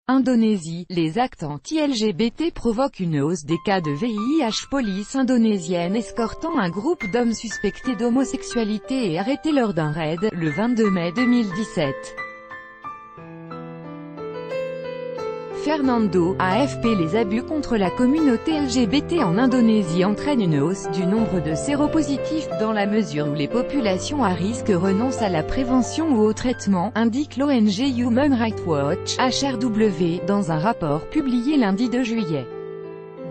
Indonésie, les actes anti-LGBT provoquent une hausse des cas de VIH. Police indonésienne escortant un groupe d'hommes suspectés d'homosexualité et arrêtés lors d'un raid, le 22 mai 2017. Fernando, AFP. Les abus contre la communauté LGBT en Indonésie entraînent une hausse du nombre de séropositifs, dans la mesure où les populations à risque renoncent à la prévention ou au traitement, indique l'ONG Human Rights Watch, HRW, dans un rapport publié lundi 2 juillet.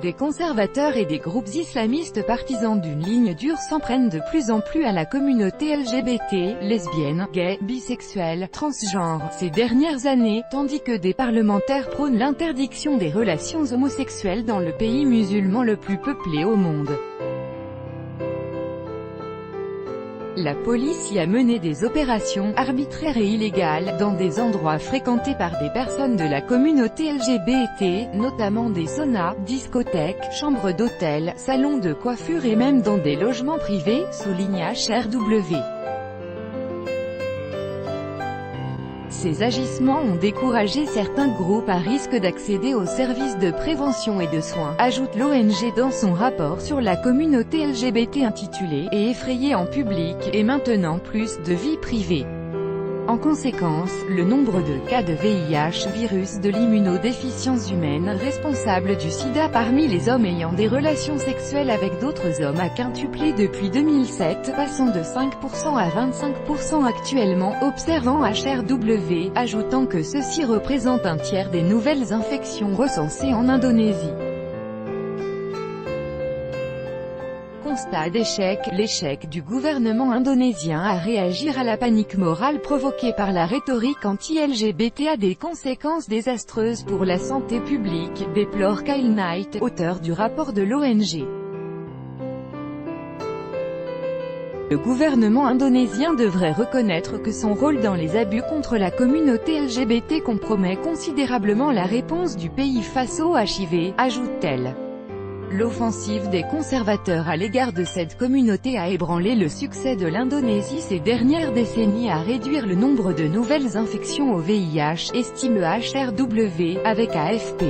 Des conservateurs et des groupes islamistes partisans d'une ligne dure s'en prennent de plus en plus à la communauté LGBT, lesbiennes, gays, bisexuels, transgenres, ces dernières années, tandis que des parlementaires prônent l'interdiction des relations homosexuelles dans le pays musulman le plus peuplé au monde. La police y a mené des opérations arbitraires et illégales dans des endroits fréquentés par des personnes de la communauté LGBT, notamment des saunas, discothèques, chambres d'hôtel, salons de coiffure et même dans des logements privés, souligne HRW. Ces agissements ont découragé certains groupes à risque d'accéder aux services de prévention et de soins, ajoute l'ONG dans son rapport sur la communauté LGBT intitulé « Et effrayé en public, et maintenant plus de vie privée ». En conséquence, le nombre de cas de VIH, virus de l'immunodéficience humaine, responsable du sida parmi les hommes ayant des relations sexuelles avec d'autres hommes a quintuplé depuis 2007, passant de 5% à 25% actuellement, observant HRW, ajoutant que ceci représente un tiers des nouvelles infections recensées en Indonésie. Constat d'échec, l'échec du gouvernement indonésien à réagir à la panique morale provoquée par la rhétorique anti-LGBT a des conséquences désastreuses pour la santé publique, déplore Kyle Knight, auteur du rapport de l'ONG. Le gouvernement indonésien devrait reconnaître que son rôle dans les abus contre la communauté LGBT compromet considérablement la réponse du pays face au HIV, ajoute-t-elle. L'offensive des conservateurs à l'égard de cette communauté a ébranlé le succès de l'Indonésie ces dernières décennies à réduire le nombre de nouvelles infections au VIH, estime HRW, avec AFP.